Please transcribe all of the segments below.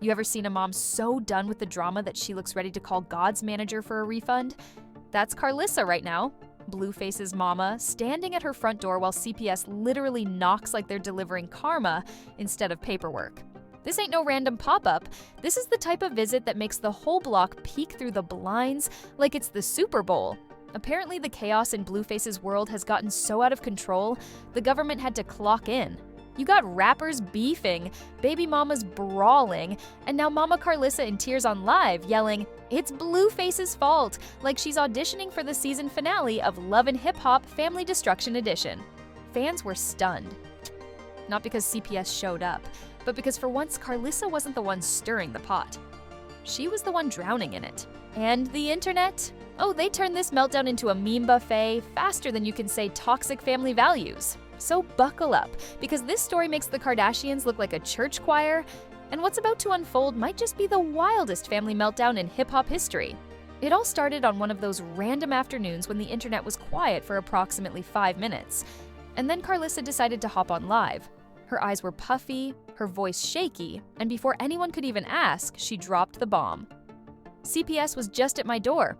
You ever seen a mom so done with the drama that she looks ready to call God's manager for a refund? That's Karlissa right now. Blueface's mama, standing at her front door while CPS literally knocks like they're delivering karma instead of paperwork. This ain't no random pop-up. This is the type of visit that makes the whole block peek through the blinds like it's the Super Bowl. Apparently, the chaos in Blueface's world has gotten so out of control, the government had to clock in. You got rappers beefing, baby mamas brawling, and now Mama Karlissa in tears on live yelling, "It's Blueface's fault," like she's auditioning for the season finale of Love and Hip Hop Family Destruction Edition. Fans were stunned. Not because CPS showed up, but because for once Karlissa wasn't the one stirring the pot. She was the one drowning in it. And the internet? Oh, they turned this meltdown into a meme buffet faster than you can say toxic family values. So buckle up, because this story makes the Kardashians look like a church choir, and what's about to unfold might just be the wildest family meltdown in hip-hop history. It all started on one of those random afternoons when the internet was quiet for approximately 5 minutes. And then Karlissa decided to hop on live. Her eyes were puffy, her voice shaky, and before anyone could even ask, she dropped the bomb. CPS was just at my door.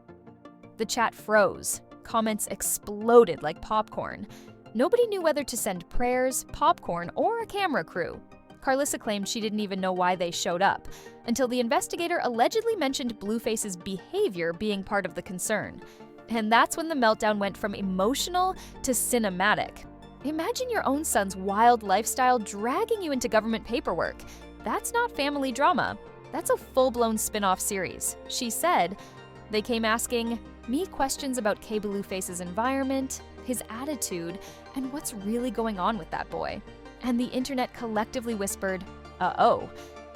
The chat froze. Comments exploded like popcorn. Nobody knew whether to send prayers, popcorn, or a camera crew. Karlissa claimed she didn't even know why they showed up, until the investigator allegedly mentioned Blueface's behavior being part of the concern. And that's when the meltdown went from emotional to cinematic. Imagine your own son's wild lifestyle dragging you into government paperwork. That's not family drama. That's a full-blown spin-off series. She said, "They came asking me questions about Blueface's environment, his attitude, and what's really going on with that boy." And the internet collectively whispered, "Uh-oh."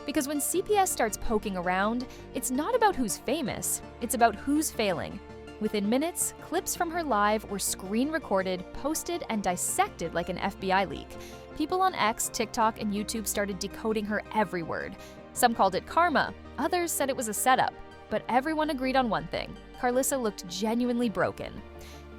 Because when CPS starts poking around, it's not about who's famous, it's about who's failing. Within minutes, clips from her live were screen-recorded, posted, and dissected like an FBI leak. People on X, TikTok, and YouTube started decoding her every word. Some called it karma, others said it was a setup. But everyone agreed on one thing: Karlissa looked genuinely broken.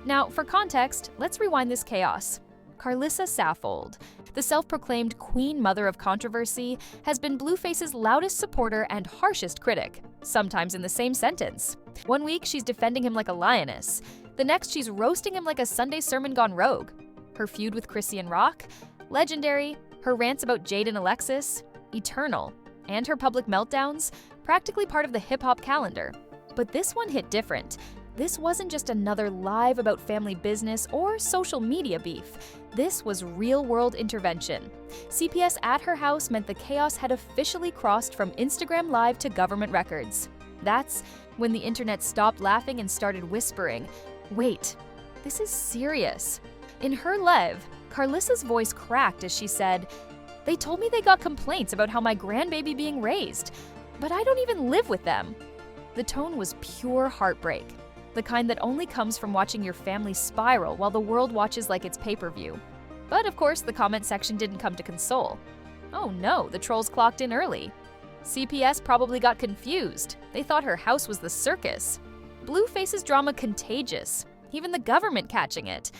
Now, for context, let's rewind this chaos. Karlissa Saffold, the self-proclaimed queen mother of controversy, has been Blueface's loudest supporter and harshest critic, sometimes in the same sentence. One week, she's defending him like a lioness. The next, she's roasting him like a Sunday sermon gone rogue. Her feud with Chrisean Rock? Legendary. Her rants about Jade and Alexis? Eternal. And her public meltdowns? Practically part of the hip-hop calendar. But this one hit different. This wasn't just another live about family business or social media beef. This was real-world intervention. CPS at her house meant the chaos had officially crossed from Instagram Live to government records. That's when the internet stopped laughing and started whispering, "Wait, this is serious." In her live, Karlissa's voice cracked as she said, "They told me they got complaints about how my grandbaby being raised, but I don't even live with them." The tone was pure heartbreak, the kind that only comes from watching your family spiral while the world watches like it's pay-per-view. But of course, the comment section didn't come to console. Oh no, the trolls clocked in early. CPS probably got confused. They thought her house was the circus. Blueface's drama contagious, even the government catching it.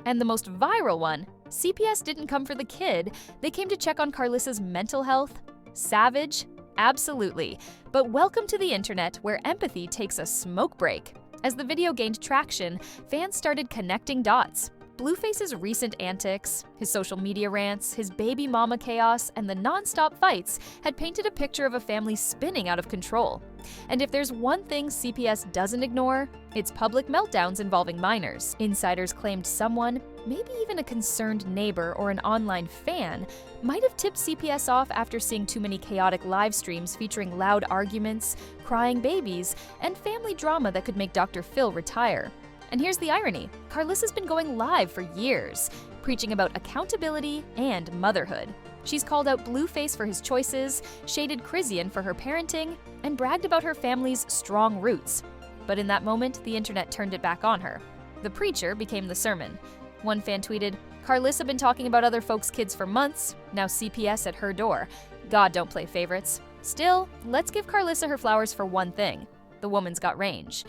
And the most viral one, CPS didn't come for the kid, they came to check on Karlissa's mental health. Savage? Absolutely. But welcome to the internet, where empathy takes a smoke break. As the video gained traction, fans started connecting dots. Blueface's recent antics, his social media rants, his baby mama chaos, and the non-stop fights had painted a picture of a family spinning out of control. And if there's one thing CPS doesn't ignore, it's public meltdowns involving minors. Insiders claimed someone, maybe even a concerned neighbor or an online fan, might have tipped CPS off after seeing too many chaotic live streams featuring loud arguments, crying babies, and family drama that could make Dr. Phil retire. And here's the irony: Karlissa's been going live for years, preaching about accountability and motherhood. She's called out Blueface for his choices, shaded Chrisean for her parenting, and bragged about her family's strong roots. But in that moment, the internet turned it back on her. The preacher became the sermon. One fan tweeted, "Karlissa been talking about other folks' kids for months, now CPS at her door. God don't play favorites." Still, let's give Karlissa her flowers for one thing: the woman's got range.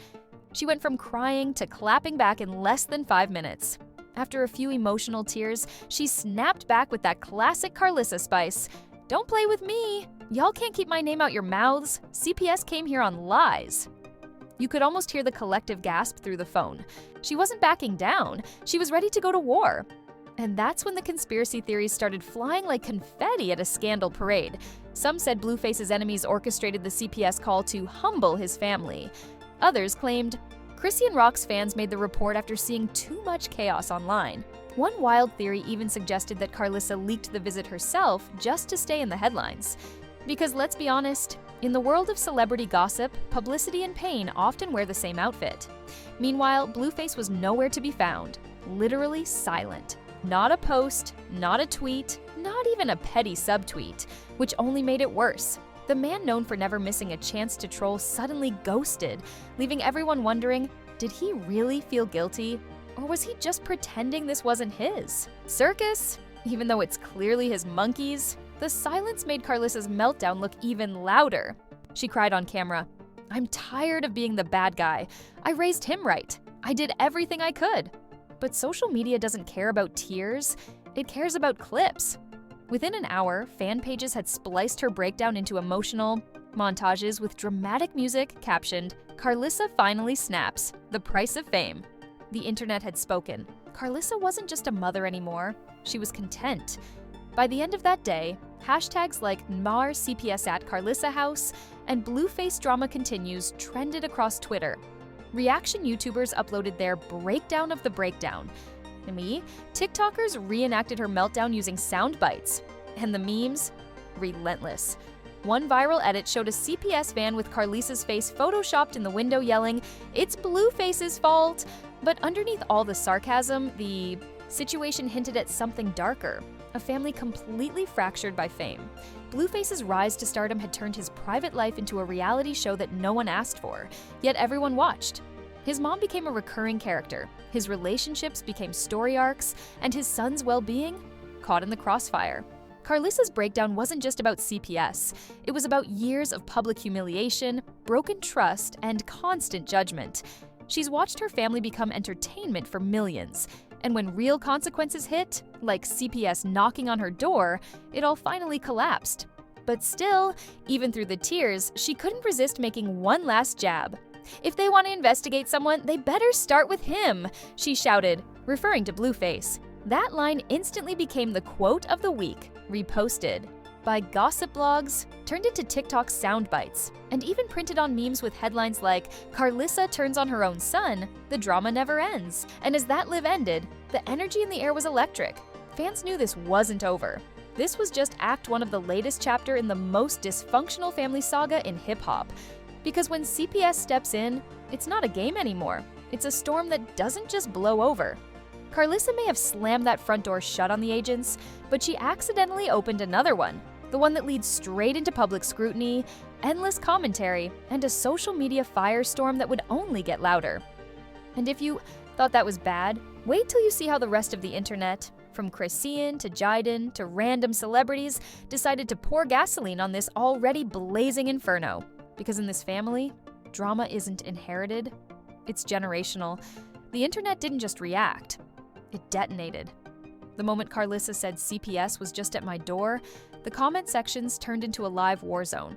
She went from crying to clapping back in less than 5 minutes. After a few emotional tears, she snapped back with that classic Karlissa spice. "Don't play with me! Y'all can't keep my name out your mouths. CPS came here on lies." You could almost hear the collective gasp through the phone. She wasn't backing down. She was ready to go to war. And that's when the conspiracy theories started flying like confetti at a scandal parade. Some said Blueface's enemies orchestrated the CPS call to humble his family. Others claimed Chrisean Rock's fans made the report after seeing too much chaos online. One wild theory even suggested that Karlissa leaked the visit herself just to stay in the headlines. Because let's be honest, in the world of celebrity gossip, publicity and pain often wear the same outfit. Meanwhile, Blueface was nowhere to be found, literally silent. Not a post, not a tweet, not even a petty subtweet, which only made it worse. The man known for never missing a chance to troll suddenly ghosted, leaving everyone wondering, did he really feel guilty? Or was he just pretending this wasn't his? Circus? Even though it's clearly his monkeys? The silence made Karlissa's meltdown look even louder. She cried on camera, "I'm tired of being the bad guy. I raised him right. I did everything I could." But social media doesn't care about tears, it cares about clips. Within an hour, fan pages had spliced her breakdown into emotional montages with dramatic music captioned, "Karlissa finally snaps, the price of fame." The internet had spoken. Karlissa wasn't just a mother anymore, she was content. By the end of that day, hashtags like #CPS at Karlissa House and Blueface drama continues trended across Twitter. Reaction YouTubers uploaded their breakdown of the breakdown. TikTokers reenacted her meltdown using sound bites. And the memes? Relentless. One viral edit showed a CPS van with Karlissa's face photoshopped in the window yelling, "It's Blueface's fault!" But underneath all the sarcasm, the situation hinted at something darker. A family completely fractured by fame. Blueface's rise to stardom had turned his private life into a reality show that no one asked for, yet everyone watched. His mom became a recurring character, his relationships became story arcs, and his son's well-being caught in the crossfire. Karlissa's breakdown wasn't just about CPS, it was about years of public humiliation, broken trust, and constant judgment. She's watched her family become entertainment for millions. And when real consequences hit, like CPS knocking on her door, it all finally collapsed. But still, even through the tears, she couldn't resist making one last jab. "If they want to investigate someone, they better start with him," she shouted, referring to Blueface. That line instantly became the quote of the week, reposted by gossip blogs, turned into TikTok sound bites, and even printed on memes with headlines like, "Karlissa turns on her own son, the drama never ends." And as that live ended, the energy in the air was electric. Fans knew this wasn't over. This was just Act 1 of the latest chapter in the most dysfunctional family saga in hip-hop. Because when CPS steps in, it's not a game anymore. It's a storm that doesn't just blow over. Karlissa may have slammed that front door shut on the agents, but she accidentally opened another one. The one that leads straight into public scrutiny, endless commentary, and a social media firestorm that would only get louder. And if you thought that was bad, wait till you see how the rest of the internet, from Chrisean to Jiden to random celebrities, decided to pour gasoline on this already blazing inferno. Because in this family, drama isn't inherited, it's generational. The internet didn't just react, it detonated. The moment Karlissa said CPS was just at my door, the comment sections turned into a live war zone.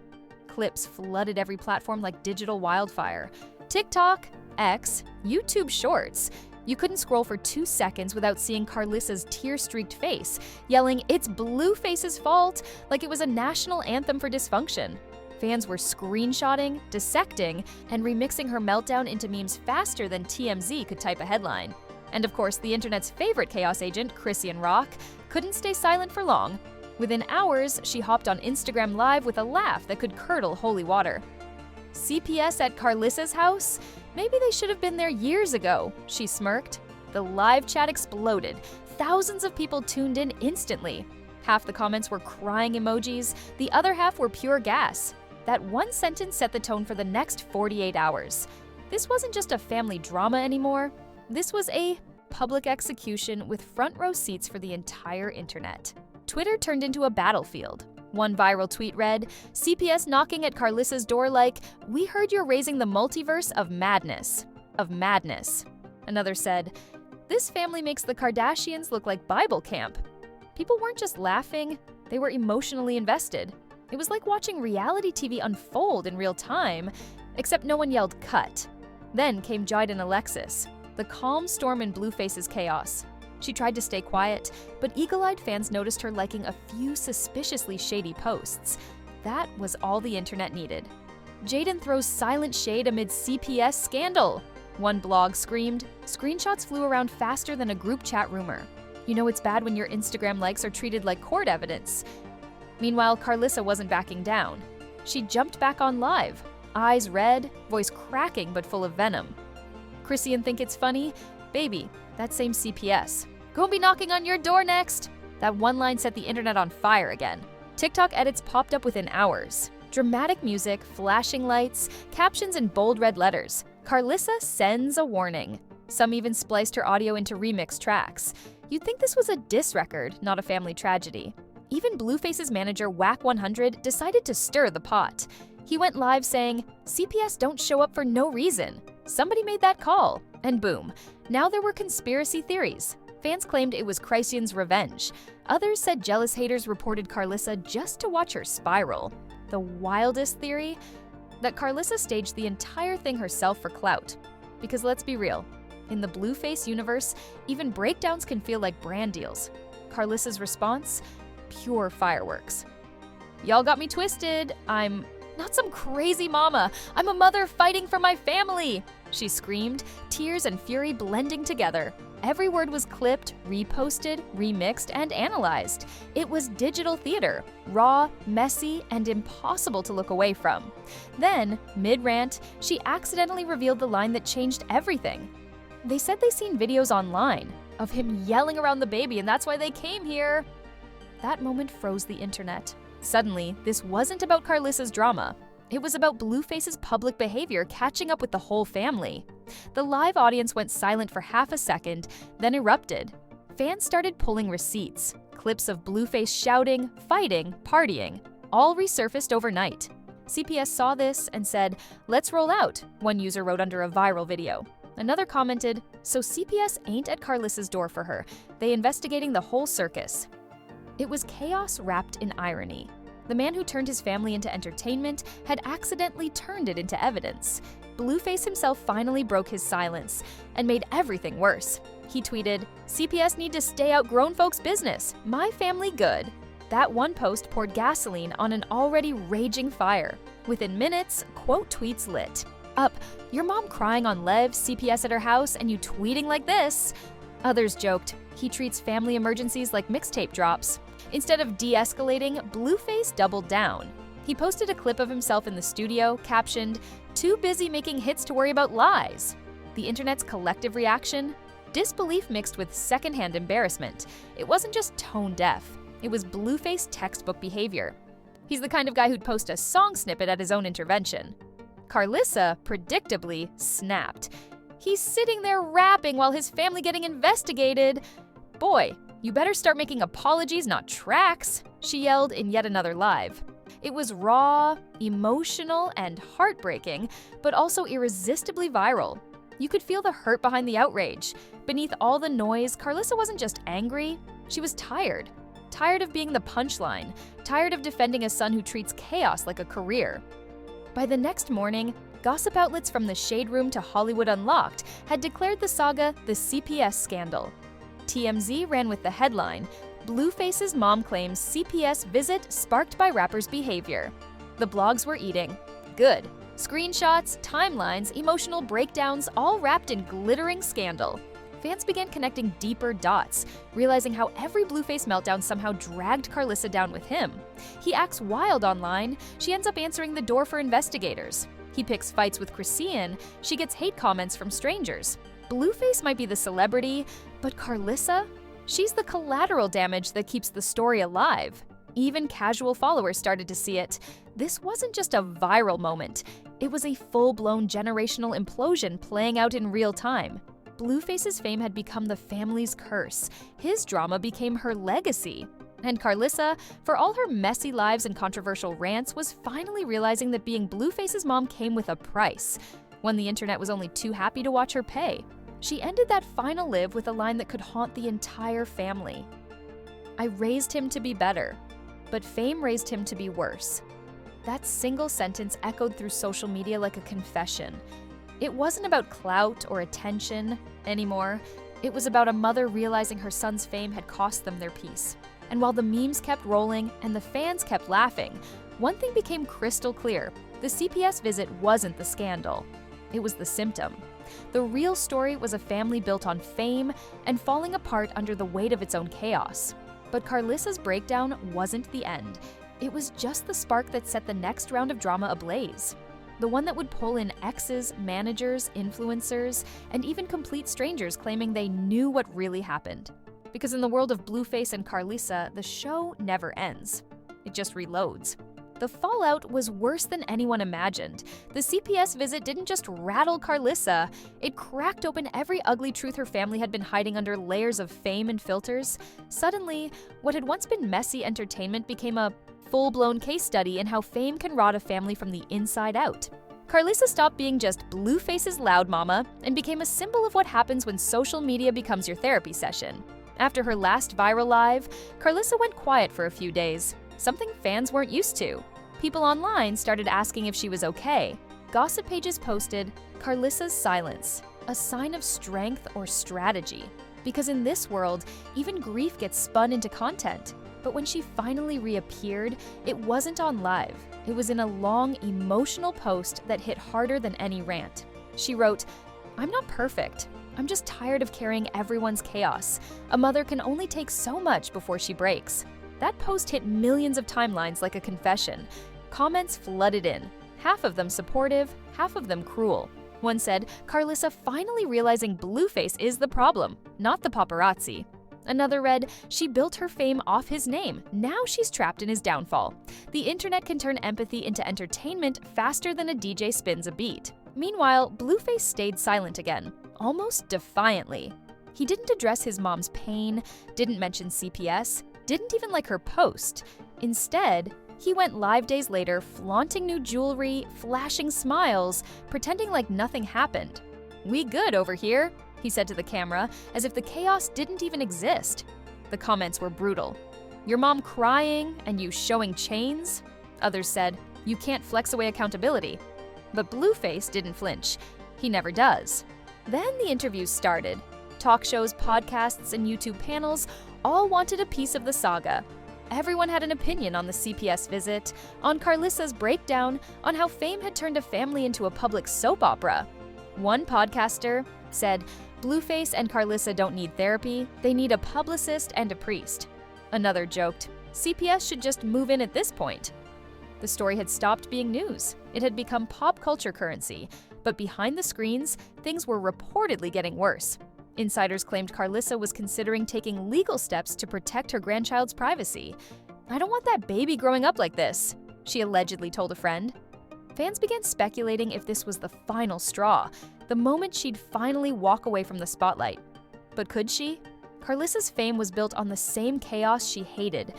Clips flooded every platform like digital wildfire. TikTok, X, YouTube Shorts. You couldn't scroll for 2 seconds without seeing Karlissa's tear-streaked face, yelling, "It's Blueface's fault," like it was a national anthem for dysfunction. Fans were screenshotting, dissecting, and remixing her meltdown into memes faster than TMZ could type a headline. And of course, the internet's favorite chaos agent, Chrisean Rock, couldn't stay silent for long. Within hours, she hopped on Instagram Live with a laugh that could curdle holy water. "CPS at Karlissa's house? Maybe they should have been there years ago," she smirked. The live chat exploded. Thousands of people tuned in instantly. Half the comments were crying emojis, the other half were pure gas. That one sentence set the tone for the next 48 hours. This wasn't just a family drama anymore. This was a public execution with front row seats for the entire internet. Twitter turned into a battlefield. One viral tweet read, "CPS knocking at Karlissa's door like, 'We heard you're raising the multiverse of madness.'" Another said, "This family makes the Kardashians look like Bible camp." People weren't just laughing, They were emotionally invested. It was like watching reality TV unfold in real time, except no one yelled cut. Then came Jide and Alexis, the calm storm in Blueface's chaos. She tried to stay quiet, but eagle-eyed fans noticed her liking a few suspiciously shady posts. That was all the internet needed. Jaden throws silent shade amid CPS scandal. One blog screamed. Screenshots flew around faster than a group chat rumor. You know it's bad when your Instagram likes are treated like court evidence. Meanwhile, Karlissa wasn't backing down. She jumped back on live, eyes red, voice cracking but full of venom. Chrisean think it's funny? Baby, that same CPS. Gonna be knocking on your door next. That one line set the internet on fire again. TikTok edits popped up within hours. Dramatic music, flashing lights, captions in bold red letters. Karlissa sends a warning. Some even spliced her audio into remix tracks. You'd think this was a diss record, not a family tragedy. Even Blueface's manager, Whack100, decided to stir the pot. He went live saying, CPS don't show up for no reason. Somebody made that call. And boom, now there were conspiracy theories. Fans claimed it was Chrisean's revenge. Others said jealous haters reported Karlissa just to watch her spiral. The wildest theory? That Karlissa staged the entire thing herself for clout. Because let's be real, in the Blueface universe, even breakdowns can feel like brand deals. Karlissa's response? Pure fireworks. Y'all got me twisted. I'm not some crazy mama. I'm a mother fighting for my family, she screamed, tears and fury blending together. Every word was clipped, reposted, remixed, and analyzed. It was digital theater, raw, messy, and impossible to look away from. Then, mid-rant, she accidentally revealed the line that changed everything. They said they seen videos online of him yelling around the baby, and that's why they came here. That moment froze the internet. Suddenly, this wasn't about Karlissa's drama. It was about Blueface's public behavior catching up with the whole family. The live audience went silent for half a second, then erupted. Fans started pulling receipts. Clips of Blueface shouting, fighting, partying, all resurfaced overnight. CPS saw this and said, "Let's roll out," one user wrote under a viral video. Another commented, "So CPS ain't at Karlissa's door for her. They investigating the whole circus." It was chaos wrapped in irony. The man who turned his family into entertainment had accidentally turned it into evidence. Blueface himself finally broke his silence and made everything worse. He tweeted, "CPS need to stay out grown folks' business. My family good." That one post poured gasoline on an already raging fire. Within minutes, quote tweets lit. Up, "Your mom crying on Lev, CPS at her house, and you tweeting like this." Others joked, "He treats family emergencies like mixtape drops." Instead of de-escalating, Blueface doubled down. He posted a clip of himself in the studio, captioned, "Too busy making hits to worry about lies." The internet's collective reaction? Disbelief mixed with secondhand embarrassment. It wasn't just tone deaf. It was Blueface textbook behavior. He's the kind of guy who'd post a song snippet at his own intervention. Karlissa, predictably, snapped. "He's sitting there rapping while his family getting investigated. Boy, you better start making apologies, not tracks," she yelled in yet another live. It was raw, emotional, and heartbreaking, but also irresistibly viral. You could feel the hurt behind the outrage. Beneath all the noise, Karlissa wasn't just angry, she was tired. Tired of being the punchline, tired of defending a son who treats chaos like a career. By the next morning, gossip outlets from the Shade Room to Hollywood Unlocked had declared the saga the CPS scandal. TMZ ran with the headline, "Blueface's mom claims CPS visit sparked by rapper's behavior." The blogs were eating. Good. Screenshots, timelines, emotional breakdowns, all wrapped in glittering scandal. Fans began connecting deeper dots, realizing how every Blueface meltdown somehow dragged Karlissa down with him. He acts wild online, she ends up answering the door for investigators. He picks fights with Chrisean, she gets hate comments from strangers. Blueface might be the celebrity, but Karlissa? She's the collateral damage that keeps the story alive. Even casual followers started to see it. This wasn't just a viral moment, it was a full-blown generational implosion playing out in real time. Blueface's fame had become the family's curse. His drama became her legacy. And Karlissa, for all her messy lives and controversial rants, was finally realizing that being Blueface's mom came with a price, one the internet was only too happy to watch her pay. She ended that final live with a line that could haunt the entire family. "I raised him to be better, but fame raised him to be worse. That single sentence echoed through social media like a confession. It wasn't about clout or attention anymore. It was about a mother realizing her son's fame had cost them their peace. And while the memes kept rolling and the fans kept laughing, one thing became crystal clear. The CPS visit wasn't the scandal. It was the symptom. The real story was a family built on fame and falling apart under the weight of its own chaos. But Karlissa's breakdown wasn't the end. It was just the spark that set the next round of drama ablaze. The one that would pull in exes, managers, influencers, and even complete strangers claiming they knew what really happened. Because in the world of Blueface and Karlissa, the show never ends. It just reloads. The fallout was worse than anyone imagined. The CPS visit didn't just rattle Karlissa, it cracked open every ugly truth her family had been hiding under layers of fame and filters. Suddenly, what had once been messy entertainment became a full-blown case study in how fame can rot a family from the inside out. Karlissa stopped being just Blueface's loud mama and became a symbol of what happens when social media becomes your therapy session. After her last viral live, Karlissa went quiet for a few days, something fans weren't used to. People online started asking if she was okay. Gossip pages posted, "Karlissa's silence, a sign of strength or strategy." Because in this world, even grief gets spun into content. But when she finally reappeared, it wasn't on live. It was in a long, emotional post that hit harder than any rant. She wrote, "I'm not perfect. I'm just tired of carrying everyone's chaos. A mother can only take so much before she breaks." That post hit millions of timelines like a confession. Comments flooded in, half of them supportive, half of them cruel. One said, "Karlissa finally realizing Blueface is the problem, not the paparazzi." Another read, "She built her fame off his name. Now she's trapped in his downfall. The internet can turn empathy into entertainment faster than a DJ spins a beat." Meanwhile, Blueface stayed silent again, almost defiantly. He didn't address his mom's pain, didn't mention CPS, didn't even like her post. Instead, he went live days later flaunting new jewelry, flashing smiles, pretending like nothing happened. "We good over here," he said to the camera, as if the chaos didn't even exist. The comments were brutal. "Your mom crying and you showing chains?" Others said, "You can't flex away accountability." But Blueface didn't flinch. He never does. Then the interviews started. Talk shows, podcasts, and YouTube panels all wanted a piece of the saga. Everyone had an opinion on the CPS visit, on Karlissa's breakdown, on how fame had turned a family into a public soap opera. One podcaster said, "Blueface and Karlissa don't need therapy, they need a publicist and a priest." Another joked, "CPS should just move in at this point." The story had stopped being news. It had become pop culture currency. But behind the screens, things were reportedly getting worse. Insiders claimed Karlissa was considering taking legal steps to protect her grandchild's privacy. "I don't want that baby growing up like this," she allegedly told a friend. Fans began speculating if this was the final straw, the moment she'd finally walk away from the spotlight. But could she? Karlissa's fame was built on the same chaos she hated.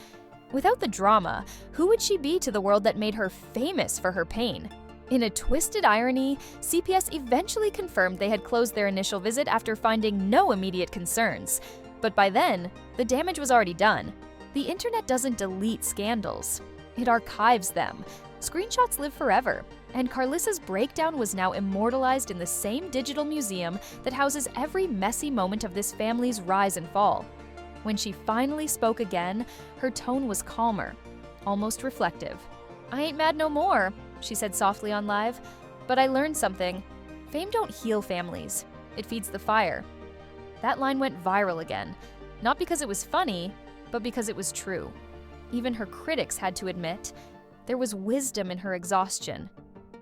Without the drama, who would she be to the world that made her famous for her pain? In a twisted irony, CPS eventually confirmed they had closed their initial visit after finding no immediate concerns. But by then, the damage was already done. The internet doesn't delete scandals. It archives them. Screenshots live forever. And Karlissa's breakdown was now immortalized in the same digital museum that houses every messy moment of this family's rise and fall. When she finally spoke again, her tone was calmer, almost reflective. "I ain't mad no more," she said softly on live, "but I learned something. Fame don't heal families. It feeds the fire." That line went viral again, not because it was funny, but because it was true. Even her critics had to admit there was wisdom in her exhaustion.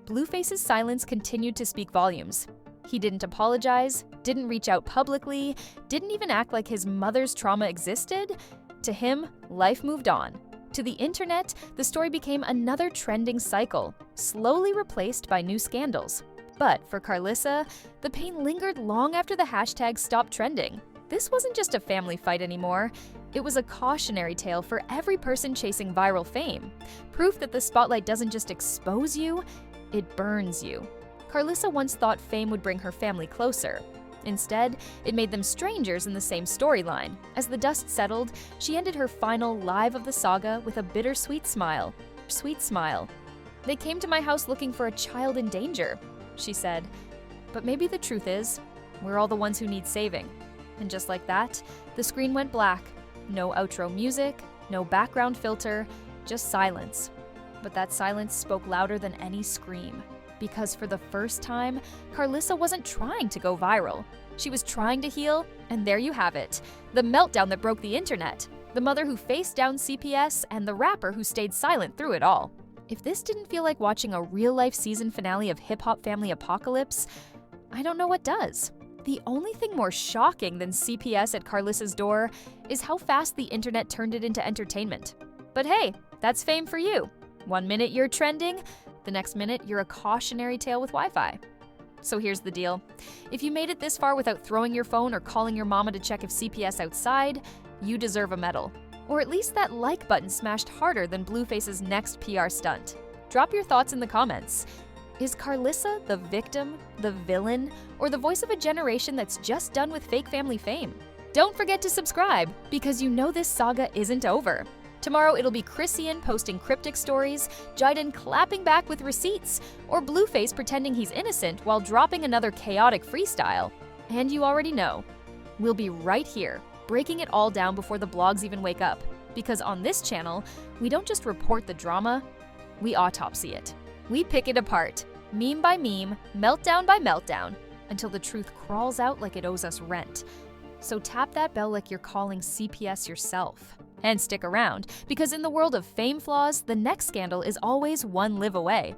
Blueface's silence continued to speak volumes. He didn't apologize, didn't reach out publicly, didn't even act like his mother's trauma existed. To him, life moved on. To the internet, the story became another trending cycle, slowly replaced by new scandals. But for Karlissa, the pain lingered long after the hashtag stopped trending. This wasn't just a family fight anymore. It was a cautionary tale for every person chasing viral fame. Proof that the spotlight doesn't just expose you, it burns you. Karlissa once thought fame would bring her family closer. Instead, it made them strangers in the same storyline. As the dust settled, she ended her final live of the saga with a bittersweet smile. Sweet smile. "They came to my house looking for a child in danger," she said. "But maybe the truth is, we're all the ones who need saving." And just like that, the screen went black. No outro music, no background filter, just silence. But that silence spoke louder than any scream. Because for the first time, Karlissa wasn't trying to go viral. She was trying to heal, and there you have it. The meltdown that broke the internet. The mother who faced down CPS, and the rapper who stayed silent through it all. If this didn't feel like watching a real-life season finale of Hip Hop Family Apocalypse, I don't know what does. The only thing more shocking than CPS at Karlissa's door is how fast the internet turned it into entertainment. But hey, that's fame for you. 1 minute you're trending, the next minute you're a cautionary tale with Wi-Fi. So here's the deal. If you made it this far without throwing your phone or calling your mama to check if CPS outside, you deserve a medal. Or at least that like button smashed harder than Blueface's next PR stunt. Drop your thoughts in the comments. Is Karlissa the victim, the villain, or the voice of a generation that's just done with fake family fame? Don't forget to subscribe, because you know this saga isn't over. Tomorrow it'll be Chrisean posting cryptic stories, Jiden clapping back with receipts, or Blueface pretending he's innocent while dropping another chaotic freestyle. And you already know, we'll be right here, breaking it all down before the blogs even wake up. Because on this channel, we don't just report the drama, we autopsy it. We pick it apart, meme by meme, meltdown by meltdown, until the truth crawls out like it owes us rent. So tap that bell like you're calling CPS yourself. And stick around, because in the world of fame flaws, the next scandal is always one live away.